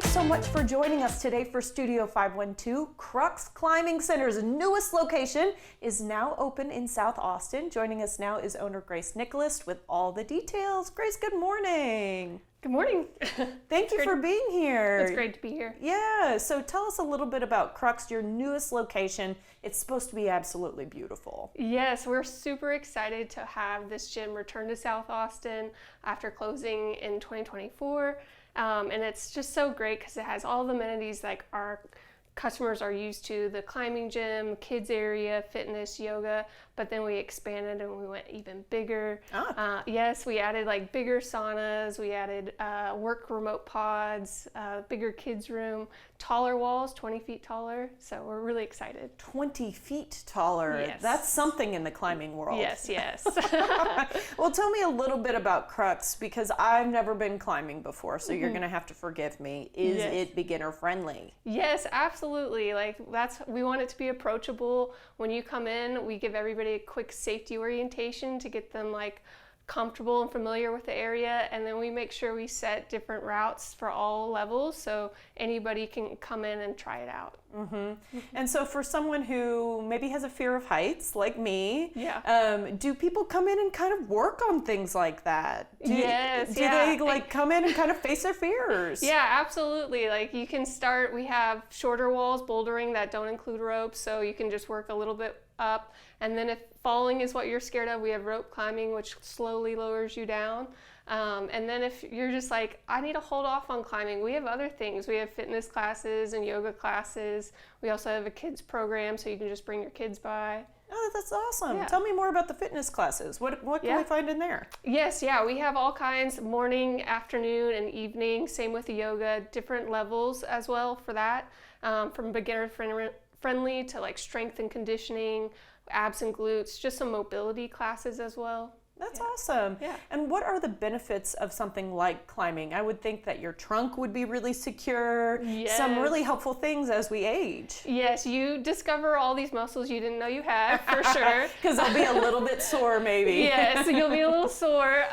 so much for joining us today for Studio 512. Crux Climbing Center's newest location is now open in South Austin. Joining us now is owner Grace Nicholas with all the details. Grace, good morning. Good morning. Thank you for being here. It's great to be here. Yeah, so tell us a little bit about Crux, your newest location. It's supposed to be absolutely beautiful. Yes, we're super excited to have this gym return to South Austin after closing in 2024. And it's just so great because it has all the amenities like our customers are used to, the climbing gym, kids area, fitness, yoga, but then we expanded and we went even bigger. Yes, we added like bigger saunas, we added work remote pods, bigger kids room, taller walls, 20 feet taller, so we're really excited. 20 feet taller. Yes. That's something in the climbing world. Yes. Well, tell me a little bit about Crux because I've never been climbing before, so you're going to have to forgive me. Is it beginner friendly? Yes, absolutely. Like we want it to be approachable. When you come in, we give everybody a quick safety orientation to get them like comfortable and familiar with the area, and then we make sure we set different routes for all levels so anybody can come in and try it out. And so for someone who maybe has a fear of heights like me, do people come in and kind of work on things like that? Do they like come in and kind of face their fears? Yeah, absolutely. Like you can start, we have shorter walls, bouldering that don't include ropes, so you can just work a little bit up, and then if falling is what you're scared of, we have rope climbing, which slowly lowers you down. And then if you're just like, I need to hold off on climbing, we have other things. We have fitness classes and yoga classes. We also have a kids program, so you can just bring your kids by. Oh, that's awesome. Yeah. Tell me more about the fitness classes. What can we find in there? Yes, we have all kinds, morning, afternoon, and evening. Same with the yoga, different levels as well for that, from beginner friendly to like strength and conditioning, abs and glutes, just some mobility classes as well. That's awesome. Yeah. And what are the benefits of something like climbing? I would think that your trunk would be really secure, some really helpful things as we age. Yes, you discover all these muscles you didn't know you had, for sure. Because I'll be a little bit sore maybe. Yes, you'll be a little sore.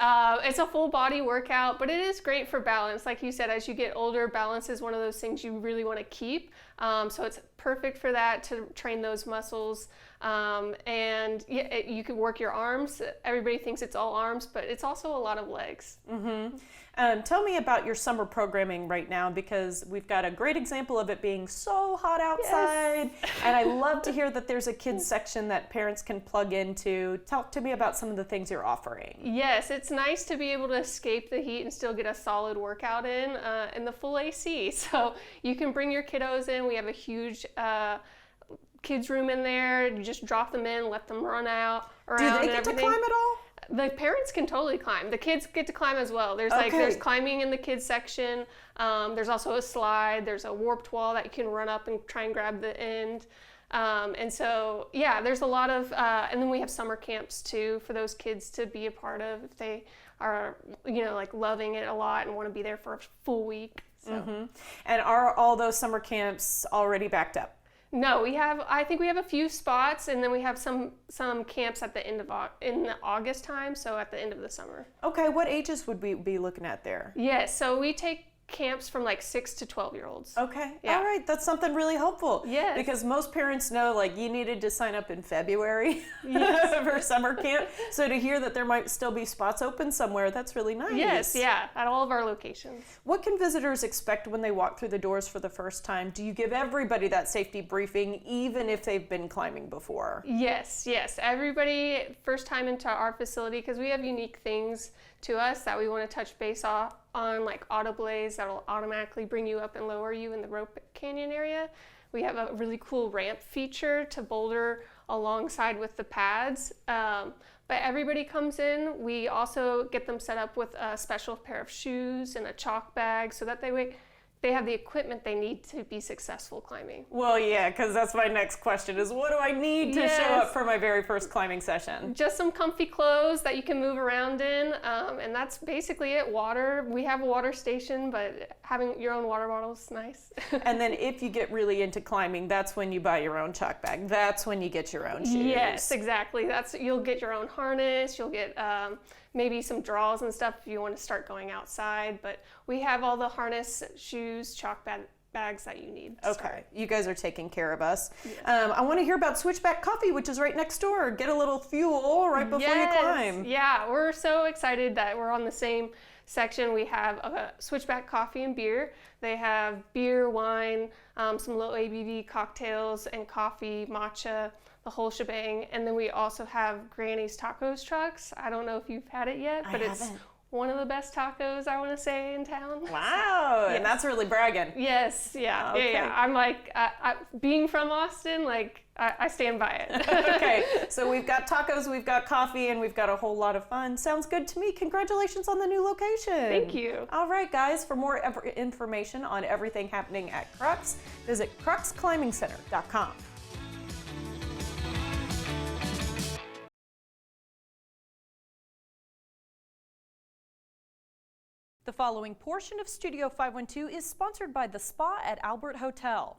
It's a full body workout, but it is great for balance. Like you said, as you get older, balance is one of those things you really want to keep. So it's perfect for that, to train those muscles. And you can work your arms. Everybody thinks it's all arms, but it's also a lot of legs. Tell me about your summer programming right now, because we've got a great example of it being so hot outside. Yes. And I love to hear that there's a kids section that parents can plug into. Talk to me about some of the things you're offering. Yes, it's nice to be able to escape the heat and still get a solid workout in the full AC. So you can bring your kiddos in. We have a huge kids room in there. You just drop them in, let them run out around. Do they get to climb at all? The parents can totally climb. The kids get to climb as well. There's climbing in the kids section. There's also a slide. There's a warped wall that you can run up and try and grab the end. And so there's a lot of and then we have summer camps too for those kids to be a part of if they are like loving it a lot and want to be there for a full week. So. And are all those summer camps already backed up? No, I think we have a few spots, and then we have some camps at the end of in the August time, so at the end of the summer. Okay, what ages would we be looking at there? Yes, so we take camps from like 6 to 12-year-olds. Okay, all right, that's something really helpful. Yes. Because most parents know like you needed to sign up in February for summer camp. So to hear that there might still be spots open somewhere, that's really nice. Yes, at all of our locations. What can visitors expect when they walk through the doors for the first time? Do you give everybody that safety briefing even if they've been climbing before? Yes, everybody first time into our facility, because we have unique things to us that we want to touch base on, like auto blaze that'll automatically bring you up and lower you in the rope canyon area. We have a really cool ramp feature to boulder alongside with the pads. But everybody comes in. We also get them set up with a special pair of shoes and a chalk bag so that they have the equipment they need to be successful climbing. Well, yeah, because that's my next question is what do I need to show up for my very first climbing session? Just some comfy clothes that you can move around in, and that's basically it. Water, we have a water station, but having your own water bottle is nice. And then if you get really into climbing, that's when you buy your own chalk bag. That's when you get your own shoes. Yes, exactly. You'll get your own harness. You'll get maybe some draws and stuff if you want to start going outside. But we have all the harness, shoes, chalk bags that you need. Okay, you guys are taking care of us. Yes. I want to hear about Switchback Coffee, which is right next door. Get a little fuel right before you climb. Yeah, we're so excited that we're on the same section. We have Switchback Coffee and Beer. They have beer, wine, some low ABV cocktails and coffee, matcha, the whole shebang. And then we also have Granny's Tacos trucks. I don't know if you've had it yet, but it's one of the best tacos, I want to say, in town. Wow, yes. And that's really bragging. Yes, yeah, okay. Yeah. I'm like, being from Austin, like, I stand by it. Okay, so we've got tacos, we've got coffee, and we've got a whole lot of fun. Sounds good to me. Congratulations on the new location. Thank you. All right, guys, for more information on everything happening at Crux, visit cruxclimbingcenter.com. The following portion of Studio 512 is sponsored by the Spa at Albert Hotel.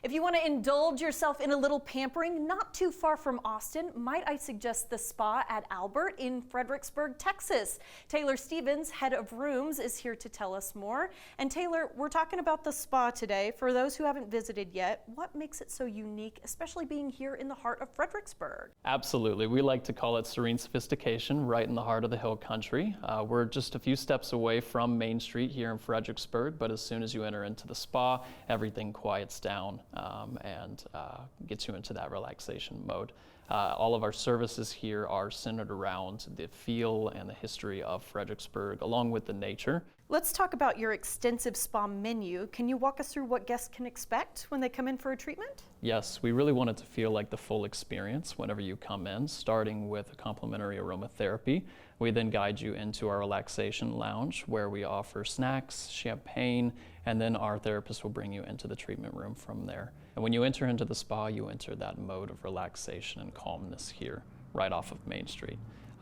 If you want to indulge yourself in a little pampering not too far from Austin, might I suggest the Spa at Albert in Fredericksburg, Texas. Taylor Stevens, head of rooms, is here to tell us more. And Taylor, we're talking about the spa today. For those who haven't visited yet, what makes it so unique, especially being here in the heart of Fredericksburg? Absolutely. We like to call it serene sophistication, right in the heart of the hill country. We're just a few steps away from Main Street here in Fredericksburg, but as soon as you enter into the spa, everything quiets down. And gets you into that relaxation mode. All of our services here are centered around the feel and the history of Fredericksburg, along with the nature. Let's talk about your extensive spa menu. Can you walk us through what guests can expect when they come in for a treatment? Yes, we really want it to feel like the full experience whenever you come in, starting with a complimentary aromatherapy. We then guide you into our relaxation lounge where we offer snacks, champagne, and then our therapist will bring you into the treatment room from there. And when you enter into the spa, you enter that mode of relaxation and calmness here, right off of Main Street.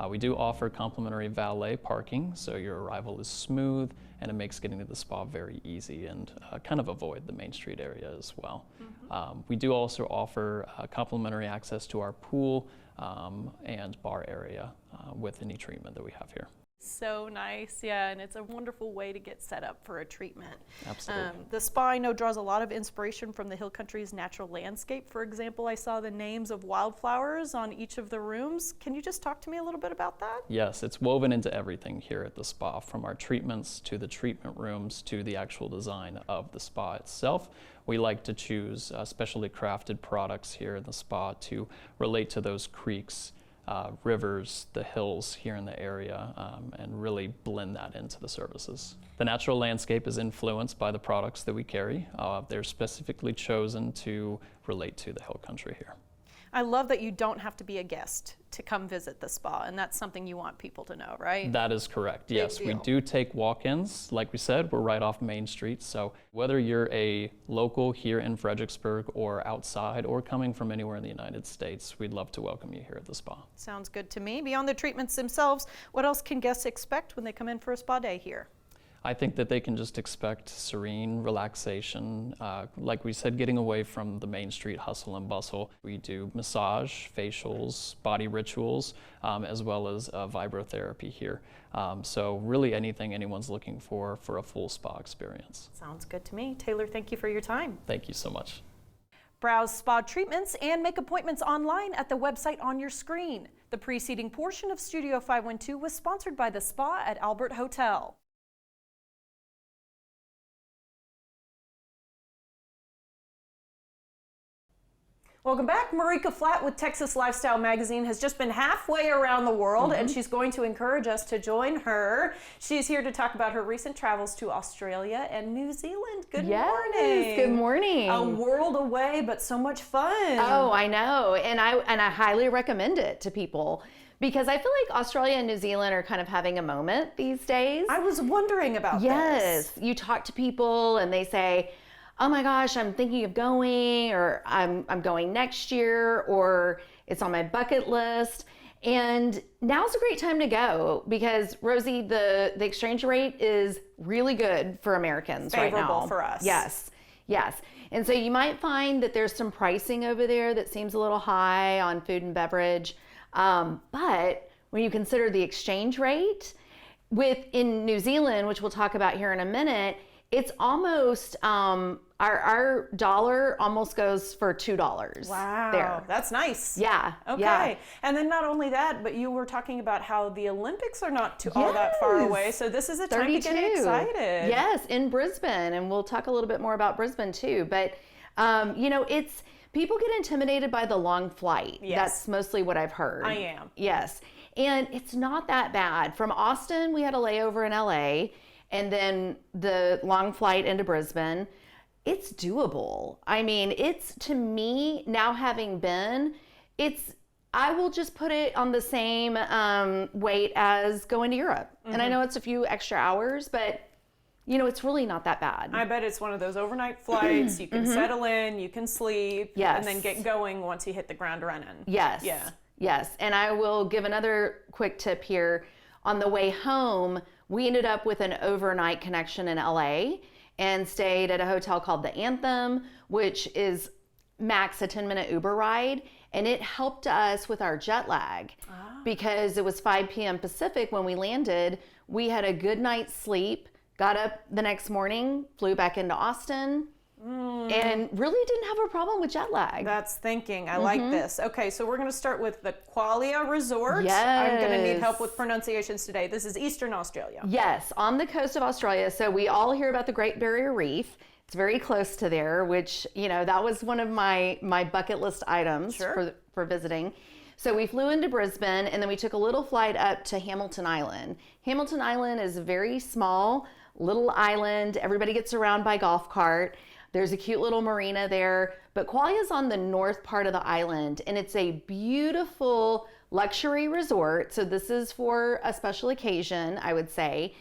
We do offer complimentary valet parking, so your arrival is smooth and it makes getting to the spa very easy and kind of avoid the Main Street area as well. Mm-hmm. We do also offer complimentary access to our pool and bar area with any treatment that we have here. So nice, yeah, and it's a wonderful way to get set up for a treatment. Absolutely. The spa, I know, draws a lot of inspiration from the Hill Country's natural landscape. For example, I saw the names of wildflowers on each of the rooms. Can you just talk to me a little bit about that? Yes, it's woven into everything here at the spa, from our treatments to the treatment rooms to the actual design of the spa itself. We like to choose specially crafted products here in the spa to relate to those creeks, rivers, the hills here in the area, and really blend that into the services. The natural landscape is influenced by the products that we carry. They're specifically chosen to relate to the hill country here. I love that you don't have to be a guest to come visit the spa, and that's something you want people to know, right? That is correct, yes. We do take walk-ins. Like we said, we're right off Main Street, so whether you're a local here in Fredericksburg or outside or coming from anywhere in the United States, we'd love to welcome you here at the spa. Sounds good to me. Beyond the treatments themselves, what else can guests expect when they come in for a spa day here? I think that they can just expect serene relaxation. Like we said, getting away from the Main Street hustle and bustle. We do massage, facials, body rituals, as well as vibrotherapy here. So really anything anyone's looking for a full spa experience. Sounds good to me. Taylor, thank you for your time. Thank you so much. Browse spa treatments and make appointments online at the website on your screen. The preceding portion of Studio 512 was sponsored by the Spa at Albert Hotel. Welcome back. Marika Flatt with Texas Lifestyle Magazine has just been halfway around the world, and she's going to encourage us to join her. She's here to talk about her recent travels to Australia and New Zealand. Good morning. Good morning. A world away, but so much fun. Oh, I know. And I highly recommend it to people because I feel like Australia and New Zealand are kind of having a moment these days. I was wondering about this. Yes. You talk to people and they say, oh my gosh, I'm thinking of going, or I'm going next year, or it's on my bucket list. And now's a great time to go because, Rosie, the exchange rate is really good for Americans right now. Favorable for us. Yes, yes. And so you might find that there's some pricing over there that seems a little high on food and beverage. But when you consider the exchange rate, in New Zealand, which we'll talk about here in a minute, it's almost our dollar almost goes for $2. Wow, there. that's nice. Yeah. Okay. Yeah. And then not only that, but you were talking about how the Olympics are not all that far Yes. away. So this is a time to 32. get excited. Yes, in Brisbane, and we'll talk a little bit more about Brisbane too. But it's people get intimidated by the long flight. Yes. That's mostly what I've heard. I am. Yes, and it's not that bad. From Austin, we had a layover in LA, and then the long flight into Brisbane. It's doable. I mean, it's, to me, now having been, I will just put it on the same weight as going to Europe. Mm-hmm. And I know it's a few extra hours, but it's really not that bad. I bet it's one of those overnight flights. You can settle in, you can sleep, Yes. and then get going once you hit the ground running. Yes. Yeah. Yes. And I will give another quick tip here. On the way home, we ended up with an overnight connection in LA and stayed at a hotel called the Anthem, which is max a 10-minute Uber ride. And it helped us with our jet lag because it was 5 p.m. Pacific when we landed. We had a good night's sleep, got up the next morning, flew back into Austin, and really didn't have a problem with jet lag. That's thinking. I like this. Okay, so we're going to start with the Qualia Resort. I'm going to need help with pronunciations today. This is Eastern Australia. Yes, on the coast of Australia. So we all hear about the Great Barrier Reef. It's very close to there, which, that was one of my bucket list items for visiting. So we flew into Brisbane, and then we took a little flight up to Hamilton Island. Hamilton Island is a very small little island. Everybody gets around by golf cart. There's a cute little marina there, but Qualia is on the north part of the island, and it's a beautiful luxury resort. So this is for a special occasion, I would say.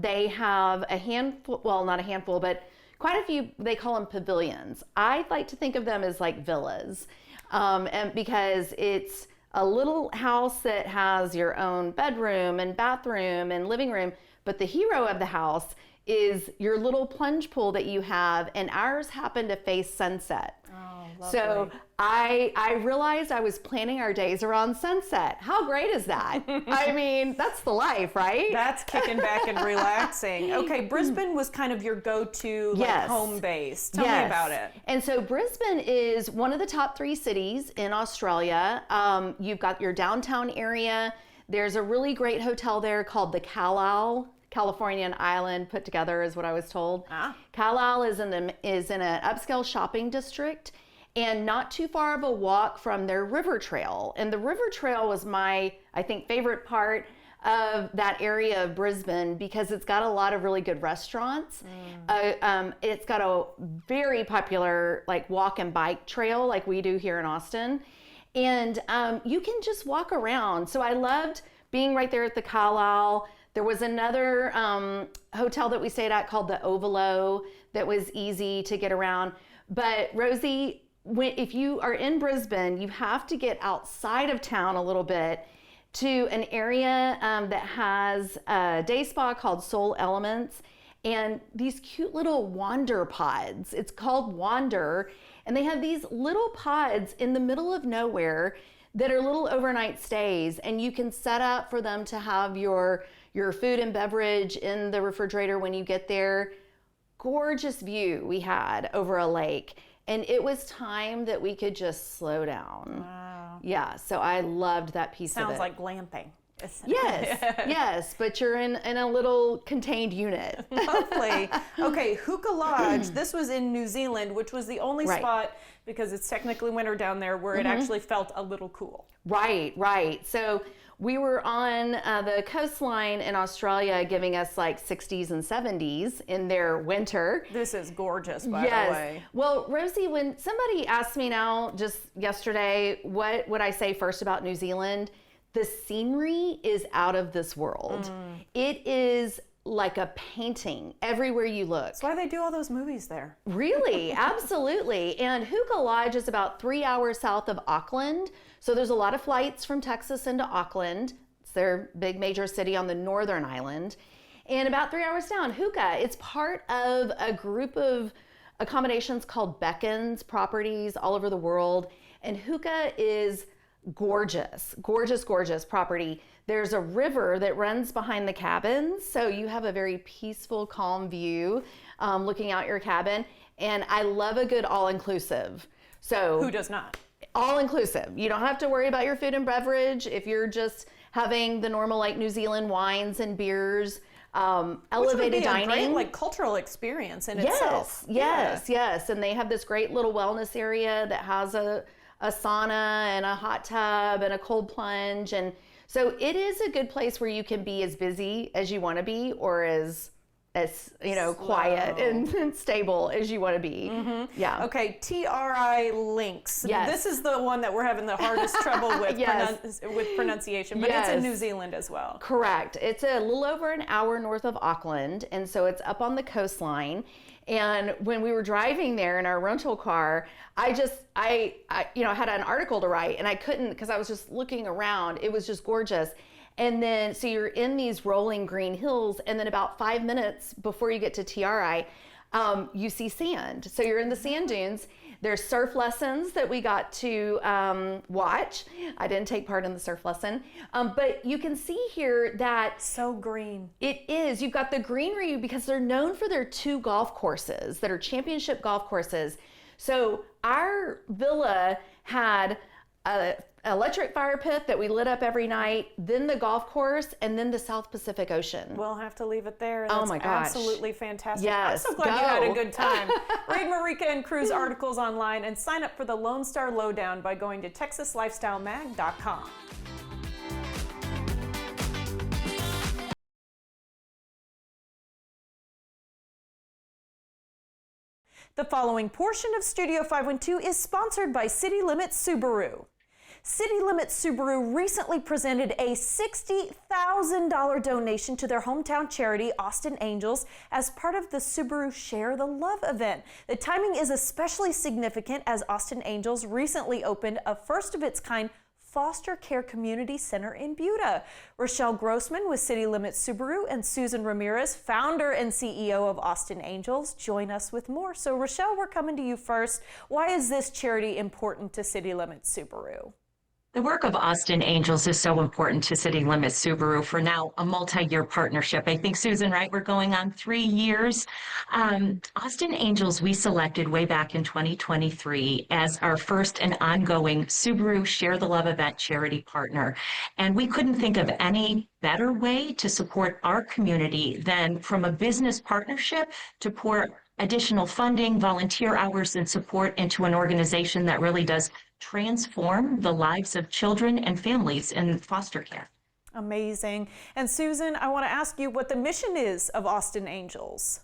They have a handful, well, not a handful, but quite a few, they call them pavilions. I like to think of them as like villas, and because it's a little house that has your own bedroom and bathroom and living room, but the hero of the house is your little plunge pool that you have, and ours happened to face sunset. Oh, lovely. So I realized I was planning our days around sunset. How great is that? I mean, that's the life, right? That's kicking back and relaxing. Okay, Brisbane was kind of your go-to Yes. home base. Tell me about it. And so Brisbane is one of the top 3 cities in Australia. You've got your downtown area. There's a really great hotel there called the Carlisle. Californian island put together is what I was told. Carlisle is in an upscale shopping district and not too far of a walk from their river trail. And the river trail was my, I think, favorite part of that area of Brisbane because it's got a lot of really good restaurants. It's got a very popular walk and bike trail like we do here in Austin. And you can just walk around. So I loved being right there at the Carlisle. There was another hotel that we stayed at called the Ovalo that was easy to get around. But Rosie, if you are in Brisbane, you have to get outside of town a little bit to an area that has a day spa called Soul Elements and these cute little Wander pods. It's called Wander, and they have these little pods in the middle of nowhere that are little overnight stays, and you can set up for them to have your food and beverage in the refrigerator when you get there. Gorgeous view we had over a lake, and it was time that we could just slow down. Wow. Yeah, so I loved that piece of it. Sounds like glamping. Yes, yes, but you're in a little contained unit. Lovely. Okay, Hookah Lodge. This was in New Zealand, which was the only Right. spot, because it's technically winter down there, where it actually felt a little cool. Right. So we were on the coastline in Australia giving us 60s and 70s in their winter. This is gorgeous, by the way. Well, Rosie, when somebody asked me now just yesterday, what would I say first about New Zealand? The scenery is out of this world. It is like a painting everywhere you look. That's why they do all those movies there. Really, absolutely. And Hookah Lodge is about 3 hours south of Auckland. So there's a lot of flights from Texas into Auckland. It's their big major city on the northern island. And about 3 hours down, Hookah, it's part of a group of accommodations called Beckons Properties all over the world. And Hookah is gorgeous, gorgeous, gorgeous property. There's a river that runs behind the cabins, so you have a very peaceful, calm view looking out your cabin. And I love a good all-inclusive. So Who does not? All-inclusive. You don't have to worry about your food and beverage if you're just having the normal like New Zealand wines and beers. Elevated Which would be dining, a great, like, cultural experience in yes, itself. Yes, yes. And they have this great little wellness area that has a sauna and a hot tub and a cold plunge. And so it is a good place where you can be as busy as you want to be, or as quiet and stable as you want to be. Yeah. Okay, TRI links. Yes. This is the one that we're having the hardest trouble with, Yes. with pronunciation, but it's in Yes. New Zealand as well. Correct. It's a little over an hour north of Auckland, and so it's up on the coastline. And when we were driving there in our rental car, I had an article to write, and I couldn't because I was just looking around. It was just gorgeous. And then, so you're in these rolling green hills, and then about 5 minutes before you get to TRI, you see sand. So you're in the sand dunes. There's surf lessons that we got to watch. I didn't take part in the surf lesson, but you can see here that So green. it is. You've got the greenery because they're known for their 2 golf courses that are championship golf courses. So our villa had a electric fire pit that we lit up every night, then the golf course, and then the South Pacific Ocean. We'll have to leave it there. Oh That's my gosh. absolutely fantastic. Yes, I'm so glad you had a go. good time. Read Marika and Crew's articles online and sign up for the Lone Star Lowdown by going to texaslifestylemag.com. The following portion of Studio 512 is sponsored by City Limits Subaru. City Limits Subaru recently presented a $60,000 donation to their hometown charity, Austin Angels, as part of the Subaru Share the Love event. The timing is especially significant as Austin Angels recently opened a first-of-its-kind foster care community center in Buda. Rochelle Grossman with City Limits Subaru and Susan Ramirez, founder and CEO of Austin Angels, join us with more. So Rochelle, we're coming to you first. Why is this charity important to City Limits Subaru? The work of Austin Angels is so important to City Limits Subaru for now a multi-year partnership. I think, Susan, right, we're going on 3 years. Austin Angels, we selected way back in 2023 as our first and ongoing Subaru Share the Love event charity partner. And we couldn't think of any better way to support our community than from a business partnership to pour additional funding, volunteer hours, and support into an organization that really does transform the lives of children and families in foster care. Amazing. And Susan, I want to ask you what the mission is of Austin Angels.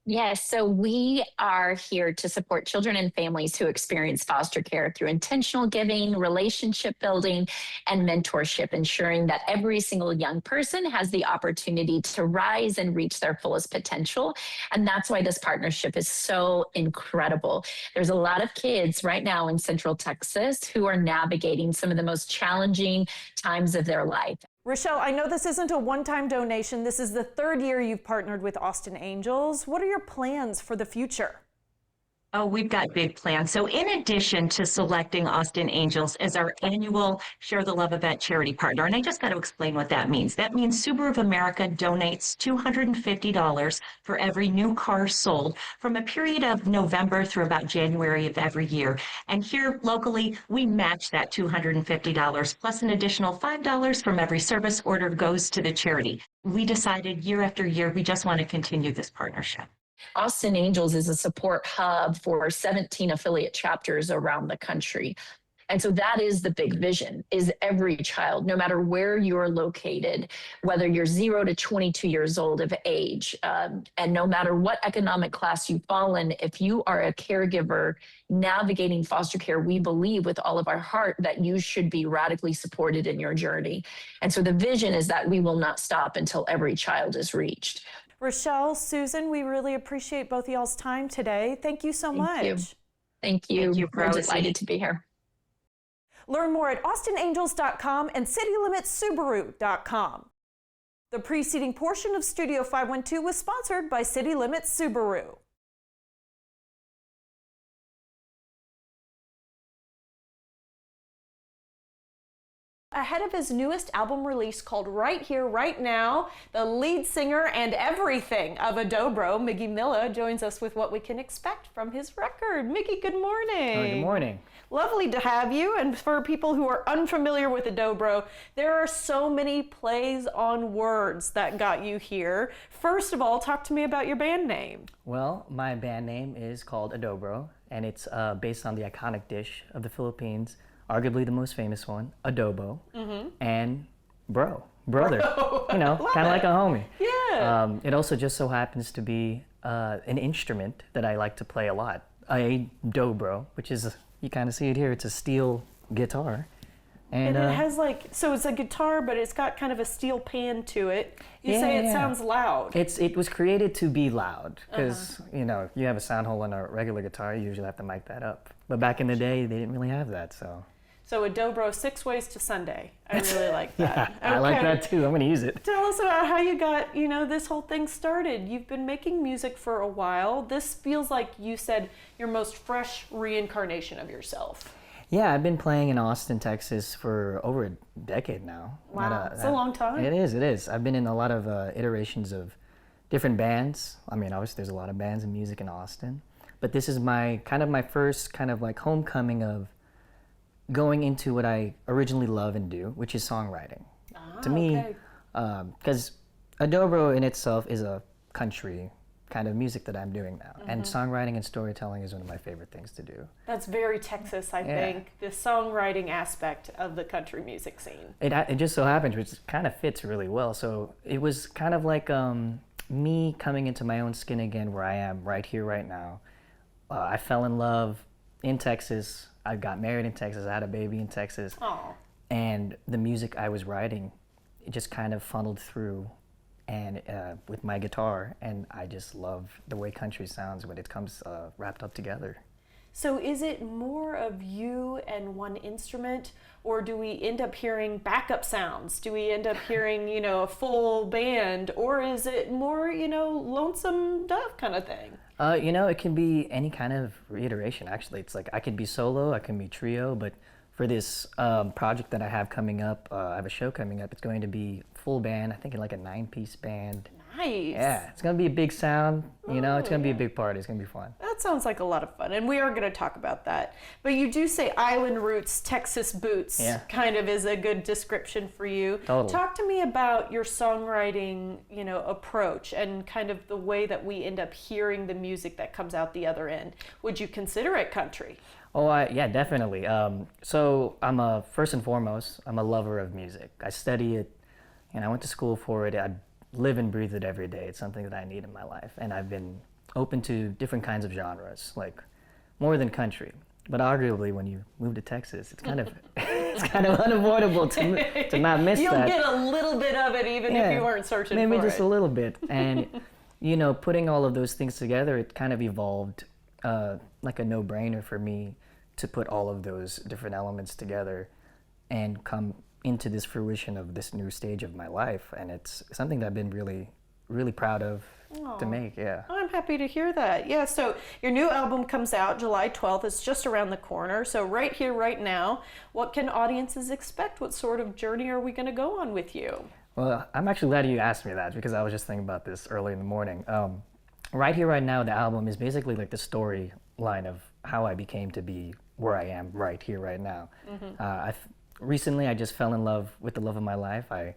Yes, so we are here to support children and families who experience foster care through intentional giving, relationship building, and mentorship, ensuring that every single young person has the opportunity to rise and reach their fullest potential. And that's why this partnership is so incredible. There's a lot of kids right now in Central Texas who are navigating some of the most challenging times of their life. Rochelle, I know this isn't a one-time donation. This is the 3rd year you've partnered with Austin Angels. What are your plans for the future? Oh, we've got big plans. So in addition to selecting Austin Angels as our annual Share the Love event charity partner, and I just got to explain what that means. That means Subaru of America donates $250 for every new car sold from a period of November through about January of every year. And here locally, we match that $250 plus an additional $5 from every service order goes to the charity. We decided year after year, we just want to continue this partnership. Austin Angels is a support hub for 17 affiliate chapters around the country. And so that is the big vision, is every child, no matter where you're located, whether you're 0 to 22 years old of age, and no matter what economic class you fall in, if you are a caregiver navigating foster care, we believe with all of our heart that you should be radically supported in your journey. And so the vision is that we will not stop until every child is reached. Rochelle, Susan, we really appreciate both of y'all's time today. Thank you so much. You. Thank you. Thank you, We're Rosie. delighted to be here. Learn more at austinangels.com and citylimitssubaru.com. The preceding portion of Studio 512 was sponsored by City Limits Subaru. Ahead of his newest album release called Right Here, Right Now, the lead singer and everything of Adobro, Miggy Milla, joins us with what we can expect from his record. Miggy, good morning. Good morning. Lovely to have you. And for people who are unfamiliar with Adobro, there are so many plays on words that got you here. First of all, talk to me about your band name. Well, my band name is called Adobro, and it's based on the iconic dish of the Philippines, arguably the most famous one, adobo, and brother. You know, kind of like a homie. Yeah. It also just so happens to be an instrument that I like to play a lot. A dobro, which is, you kind of see it here, it's a steel guitar. And it has so it's a guitar, but it's got kind of a steel pan to it. You say it sounds loud. It was created to be loud, because, you know, you have a sound hole on a regular guitar, you usually have to mic that up. But back in the day, they didn't really have that, so. So Adobro, 6 ways to Sunday. I really like that. I like that too. I'm going to use it. Tell us about how you got, this whole thing started. You've been making music for a while. This feels like you said your most fresh reincarnation of yourself. Yeah, I've been playing in Austin, Texas for over a decade now. Wow, it's a long time. It is. I've been in a lot of iterations of different bands. I mean, obviously there's a lot of bands and music in Austin. But this is my first kind of like homecoming of going into what I originally love and do, which is songwriting. To me, because Adobro in itself is a country kind of music that I'm doing now. And songwriting and storytelling is one of my favorite things to do. That's very Texas, I think, the songwriting aspect of the country music scene. It just so happens, which kind of fits really well. So it was kind of like me coming into my own skin again, where I am right here, right now. I fell in love in Texas. I got married in Texas. I had a baby in Texas. Aww. And the music I was writing, it just kind of funneled through, and with my guitar. And I just love the way country sounds when it comes wrapped up together. So is it more of you and one instrument, or do we end up hearing backup sounds? Do we end up hearing, a full band, or is it more, lonesome dove kind of thing? It can be any kind of reiteration, actually. It's like I could be solo, I can be trio, but for this project that I have coming up, I have a show coming up, it's going to be full band, I think like a 9-piece band. Nice. Yeah, it's going to be a big sound, it's going to be a big party, it's going to be fun. That sounds like a lot of fun, and we are going to talk about that. But you do say island roots, Texas boots, kind of is a good description for you. Totally. Talk to me about your songwriting, approach and kind of the way that we end up hearing the music that comes out the other end. Would you consider it country? Oh, yeah, definitely. So I'm first and foremost, I'm a lover of music. I study it, and I went to school for it. I live and breathe it every day. It's something that I need in my life. And I've been open to different kinds of genres, like more than country. But arguably, when you move to Texas, it's kind of unavoidable to not miss You'll that. You'll get a little bit of it even if you weren't searching for it. Maybe just a little bit. And, putting all of those things together, it kind of evolved like a no-brainer for me to put all of those different elements together and come into this fruition of this new stage of my life. And it's something that I've been really, really proud of to make, yeah. I'm happy to hear that. Yeah, so your new album comes out July 12th. It's just around the corner. So right here, right now, what can audiences expect? What sort of journey are we going to go on with you? Well, I'm actually glad you asked me that, because I was just thinking about this early in the morning. Right Here, Right Now, the album is basically like the storyline of how I became to be where I am right here, right now. Recently, I just fell in love with the love of my life. I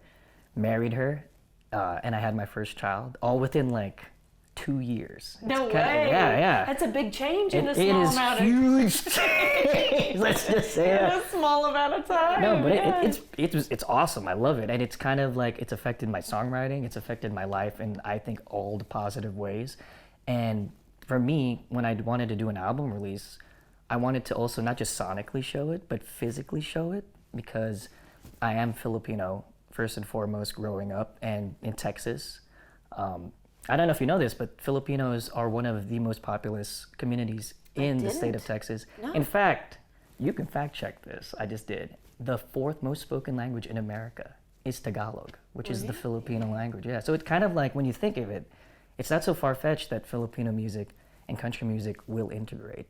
married her, and I had my first child, all within like 2 years. No It's kinda- way. Yeah. That's a big change in a It small is amount of huge change. Let's just say in that. a small amount of time. No, but Yeah. it's awesome. I love it, and it's kind of like it's affected my songwriting. It's affected my life in I think all the positive ways. And for me, when I wanted to do an album release, I wanted to also not just sonically show it, but physically show it because I am Filipino first and foremost, growing up and in Texas. I don't know if you know this, but Filipinos are one of the most populous communities in the state of Texas. No. In fact, you can fact check this. I just did. The fourth most spoken language in America is Tagalog, which is the Filipino language. Yeah, so it's kind of like when you think of it, it's not so far-fetched that Filipino music and country music will integrate.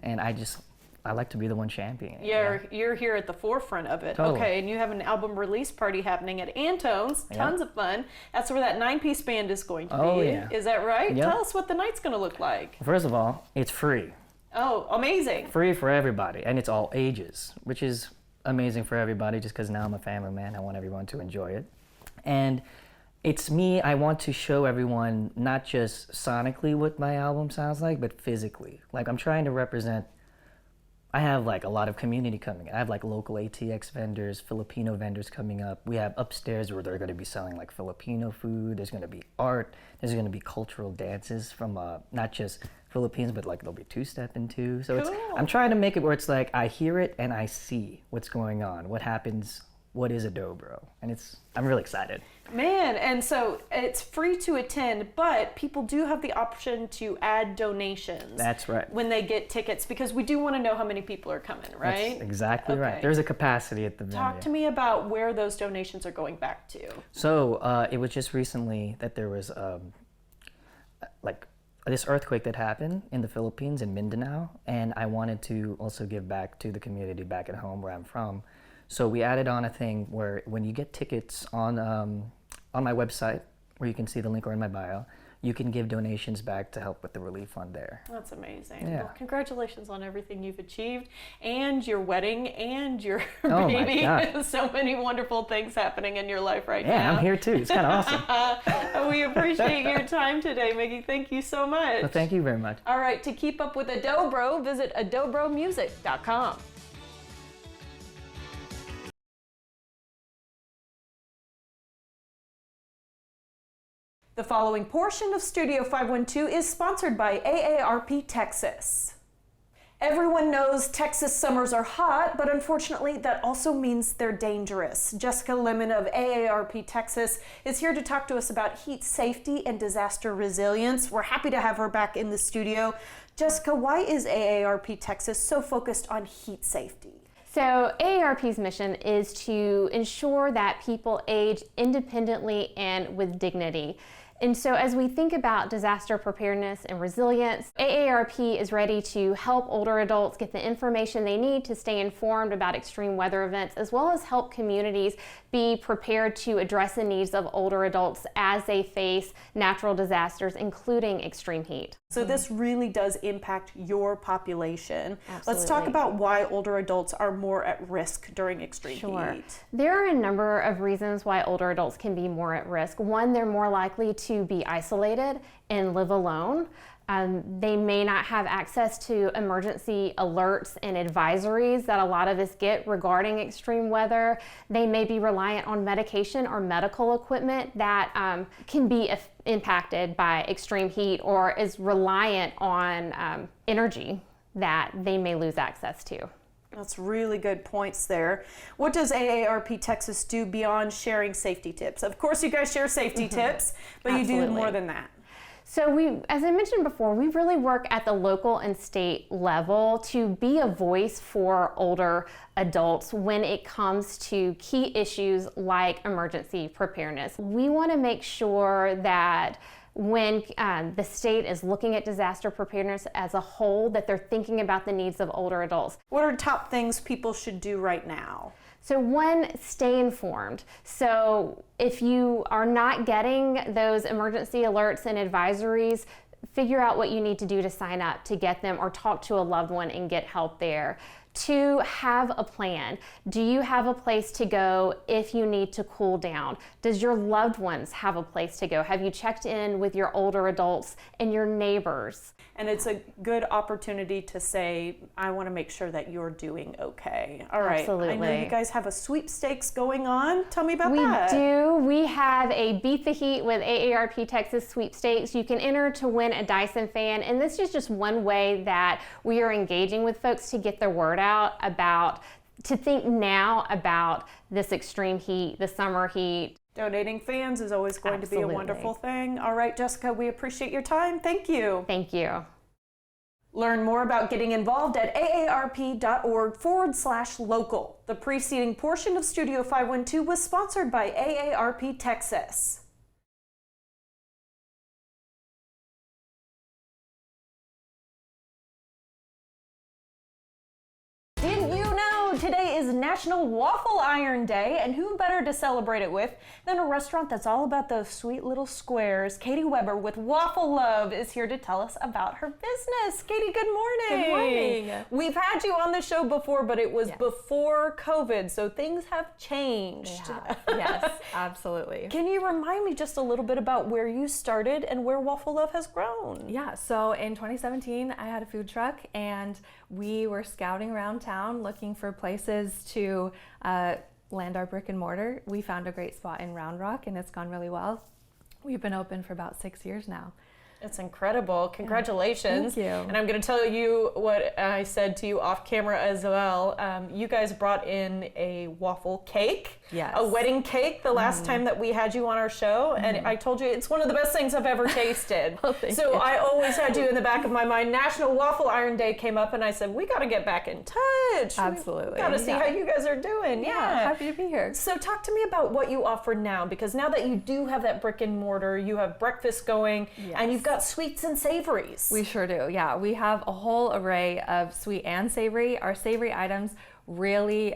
And I like to be the one championing it. You're here at the forefront of it. Totally. Okay, and you have an album release party happening at Antone's. Tons of fun. That's where that 9-piece band is going to Oh, be. yeah. Is that right? Yep. Tell us what the night's going to look like. First of all, it's free. Oh, amazing. Free for everybody, and it's all ages, which is amazing for everybody just because now I'm a family man. I want everyone to enjoy it. And it's me, I want to show everyone not just sonically what my album sounds like, but physically. Like I'm trying to represent, I have like a lot of community coming. I have like local ATX vendors, Filipino vendors coming up. We have upstairs where they're going to be selling like Filipino food. There's going to be art. There's going to be cultural dances from not just Philippines, but like there'll be two-stepping too. So it's, Cool. I'm trying to make it where it's like I hear it and I see what's going on, what happens, what is a dobro, and I'm really excited. Man, and so it's free to attend, but people do have the option to add donations. That's right. When they get tickets, because we do want to know how many people are coming, right? That's exactly Okay. right. There's a capacity at the venue. Talk to me about where those donations are going back to. So it was just recently that there was like this earthquake that happened in the Philippines in Mindanao, and I wanted to also give back to the community back at home where I'm from. So we added on a thing where when you get tickets on my website, where you can see the link or in my bio, you can give donations back to help with the relief fund there. That's amazing. Yeah. Well, congratulations on everything you've achieved and your wedding and your Oh my baby. God. So many wonderful things happening in your life right Yeah, now. I'm here too. It's kind of awesome. We appreciate your time today, Mickey. Thank you so much. Well, thank you very much. All right, to keep up with Adobro, visit adobromusic.com. The following portion of Studio 512 is sponsored by AARP Texas. Everyone knows Texas summers are hot, but unfortunately that also means they're dangerous. Jessica Lemon of AARP Texas is here to talk to us about heat safety and disaster resilience. We're happy to have her back in the studio. Jessica, why is AARP Texas so focused on heat safety? So AARP's mission is to ensure that people age independently and with dignity. And so as we think about disaster preparedness and resilience, AARP is ready to help older adults get the information they need to stay informed about extreme weather events, as well as help communities be prepared to address the needs of older adults as they face natural disasters, including extreme heat. So this really does impact your population. Let's talk Absolutely. about why older adults are more at risk during extreme Sure. heat. There are a number of reasons why older adults can be more at risk. One, they're more likely to be isolated and live alone. They may not have access to emergency alerts and advisories that a lot of us get regarding extreme weather. They may be reliant on medication or medical equipment that can be impacted by extreme heat, or is reliant on energy that they may lose access to. That's really good points there. What does AARP Texas do beyond sharing safety tips? Of course, you guys share safety tips, but you do Absolutely. more than that. So we, as I mentioned before, we really work at the local and state level to be a voice for older adults when it comes to key issues like emergency preparedness. We want to make sure that when the state is looking at disaster preparedness as a whole, that they're thinking about the needs of older adults. What are top things people should do right now? So one, stay informed. So if you are not getting those emergency alerts and advisories, figure out what you need to do to sign up to get them, or talk to a loved one and get help there. to have a plan. Do you have a place to go if you need to cool down? Does your loved ones have a place to go? Have you checked in with your older adults and your neighbors? And it's a good opportunity to say, I want to make sure that you're doing okay. All right. Absolutely. I know you guys have a sweepstakes going on. Tell me about that. We do. We have a Beat the Heat with AARP Texas sweepstakes. You can enter to win a Dyson fan, and this is just one way that we are engaging with folks to get the word out about, to think now about this extreme heat, the summer heat. Donating fans is always going to be a Absolutely. wonderful thing. All right, Jessica, we appreciate your time. Thank you. Thank you. Learn more about getting involved at aarp.org/local. The preceding portion of Studio 512 was sponsored by AARP Texas. Did you know today is National Waffle Iron Day, and who better to celebrate it with than a restaurant that's all about those sweet little squares? Katie Weber with Waffle Love is here to tell us about her business. Katie, good morning. Good morning. We've had you on the show before, but it was before COVID, so things have changed. Yes, absolutely. Can you remind me just a little bit about where you started and where Waffle Love has grown? Yeah, so in 2017, I had a food truck and we were scouting around town looking for places to land our brick and mortar. We found a great spot in Round Rock and it's gone really well. We've been open for about 6 years now. It's incredible. Congratulations. Thank you. And I'm going to tell you what I said to you off camera as well. You guys brought in a waffle cake, Yes. a wedding cake the last time that we had you on our show. And I told you it's one of the best things I've ever tasted. Thank you. I always had you in the back of my mind. National Waffle Iron Day came up and I said, we got to get back in touch. Absolutely. We got to see how you guys are doing. Happy to be here. So talk to me about what you offer now, because now that you do have that brick and mortar, you have breakfast going, and you've got sweets and savories. We sure do. Yeah, we have a whole array of sweet and savory. Our savory items really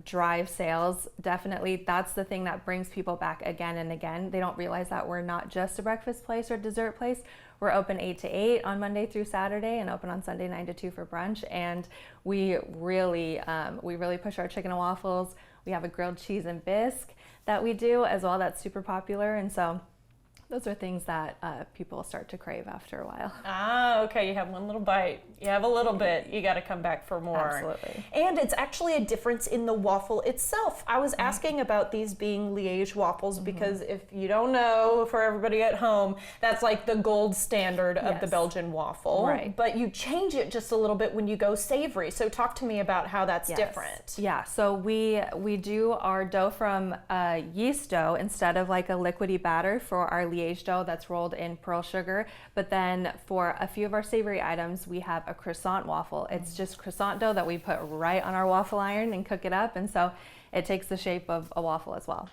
drive sales. Definitely, that's the thing that brings people back again and again. They don't realize that we're not just a breakfast place or dessert place. We're open 8 to 8 on Monday through Saturday and open on Sunday 9 to 2 for brunch. And we really push our chicken and waffles. We have a grilled cheese and bisque that we do as well. That's super popular. And so those are things that people start to crave after a while. Ah, okay. You have one little bite. You have a little bit. You got to come back for more. Absolutely. And it's actually a difference in the waffle itself. I was asking about these being Liège waffles because if you don't know, for everybody at home, that's like the gold standard of the Belgian waffle. Right. But you change it just a little bit when you go savory. So talk to me about how that's different. Yeah, so we do our dough from yeast dough instead of like a liquidy batter for our Liège dough that's rolled in pearl sugar. But then for a few of our savory items, we have a croissant waffle. It's just croissant dough that we put right on our waffle iron and cook it up. And so it takes the shape of a waffle as well.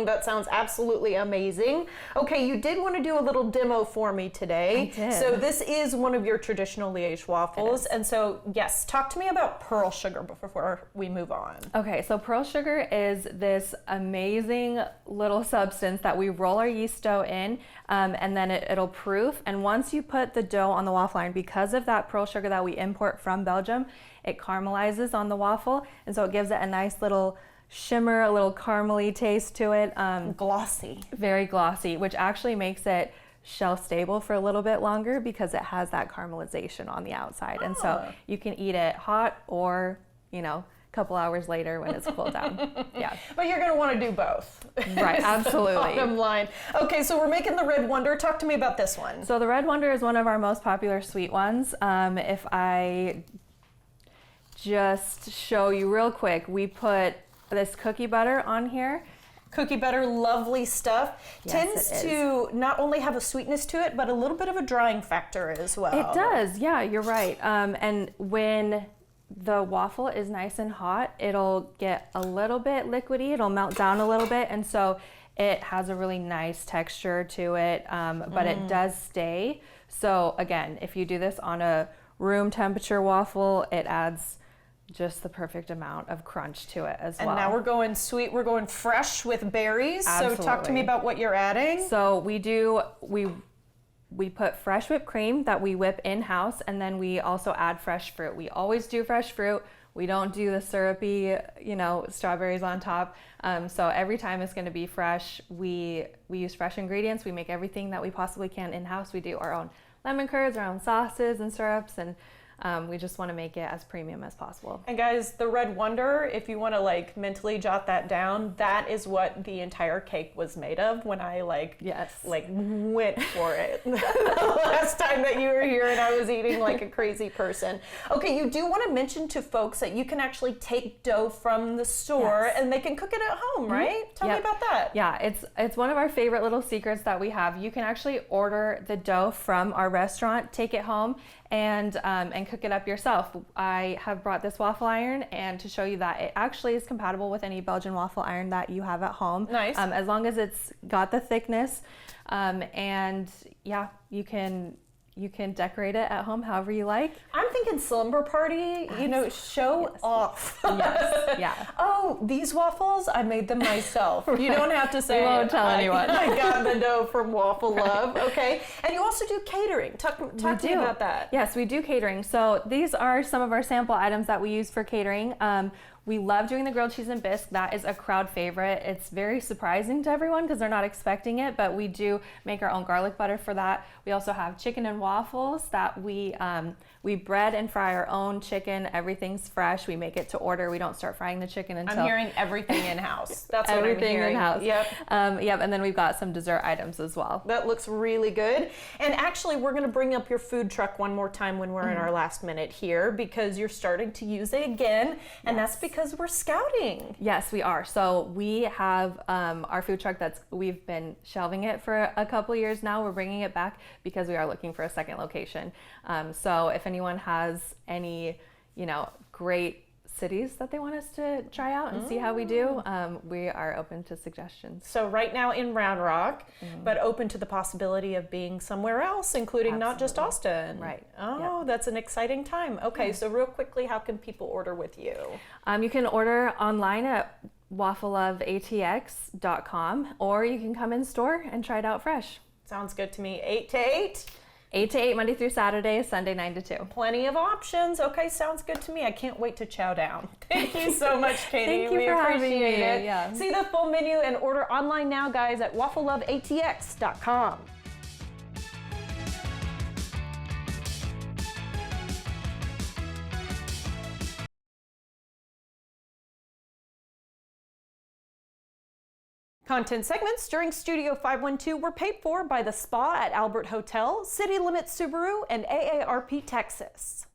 That sounds absolutely amazing. Okay, you did want to do a little demo for me today. I did. So this is one of your traditional Liège waffles. And so, yes, talk to me about pearl sugar before we move on. Okay, so pearl sugar is this amazing little substance that we roll our yeast dough in, and then it'll proof. And once you put the dough on the waffle iron, because of that pearl sugar that we import from Belgium, it caramelizes on the waffle, and so it gives it a nice little shimmer, a little caramely taste to it. Glossy. Very glossy, which actually makes it shelf stable for a little bit longer because it has that caramelization on the outside. And so you can eat it hot or, a couple hours later when it's cooled down. Yeah. But you're going to want to do both. Right, absolutely. Bottom line. Okay, so we're making the Red Wonder. Talk to me about this one. So the Red Wonder is one of our most popular sweet ones. If I just show you real quick, we put this cookie butter on here. Cookie butter, lovely stuff. Yes, Tends it is. to not only have a sweetness to it, but a little bit of a drying factor as well. It does, yeah, you're right. And when the waffle is nice and hot, it'll get a little bit liquidy, it'll melt down a little bit, and so it has a really nice texture to it, but it does stay. So again, if you do this on a room temperature waffle, it adds just the perfect amount of crunch to it as well. And now we're going sweet, we're going fresh with berries. So talk to me Absolutely. about what you're adding. So we we put fresh whipped cream that we whip in-house, and then we also add fresh fruit. We always do fresh fruit. We don't do the syrupy, strawberries on top. So every time it's going to be fresh. We use fresh ingredients. We make everything that we possibly can in-house. We do our own lemon curds, our own sauces and syrups, and we just want to make it as premium as possible. And guys, the Red Wonder, if you want to like mentally jot that down, that is what the entire cake was made of when I went for it the last time that you were here and I was eating like a crazy person. Okay, you do want to mention to folks that you can actually take dough from the store and they can cook it at home, right? Tell me about that. Yeah, it's one of our favorite little secrets that we have. You can actually order the dough from our restaurant, take it home, and cook it up yourself. I have brought this waffle iron and to show you that it actually is compatible with any Belgian waffle iron that you have at home. Nice. As long as it's got the thickness, and yeah, you can decorate it at home however you like. I'm thinking slumber party, show off. Yes, yeah. Oh, these waffles, I made them myself. You don't have to say We won't tell anyone. I got the dough from Waffle Love, okay? And you also do catering. Talk to me about that. Yes, we do catering. So these are some of our sample items that we use for catering. We love doing the grilled cheese and bisque. That is a crowd favorite. It's very surprising to everyone because they're not expecting it, but we do make our own garlic butter for that. We also have chicken and waffles that we bread and fry our own chicken. Everything's fresh. We make it to order. We don't start frying the chicken until... I'm hearing everything in-house. That's what everything I'm hearing. in-house. Yep. And then we've got some dessert items as well. That looks really good. And actually, we're going to bring up your food truck one more time when we're in our last minute here because you're starting to use it again, and that's because we're scouting. Yes, we are. So we have our food truck we've been shelving it for a couple years now. We're bringing it back because we are looking for a second location. So if anyone has any, great cities that they want us to try out and see how we do, we are open to suggestions. So right now in Round Rock, but open to the possibility of being somewhere else, including not just Austin. Right. Oh, that's an exciting time. Okay, so real quickly, how can people order with you? You can order online at waffleloveatx.com, or you can come in store and try it out fresh. Sounds good to me. 8 to 8? 8 to 8, Monday through Saturday, Sunday 9 to 2. Plenty of options. Okay, sounds good to me. I can't wait to chow down. Thank you so much, Katie. Thank you for having me. It. Yeah. See the full menu and order online now, guys, at waffleloveatx.com. Content segments during Studio 512 were paid for by the Spa at Albert Hotel, City Limits Subaru, and AARP Texas.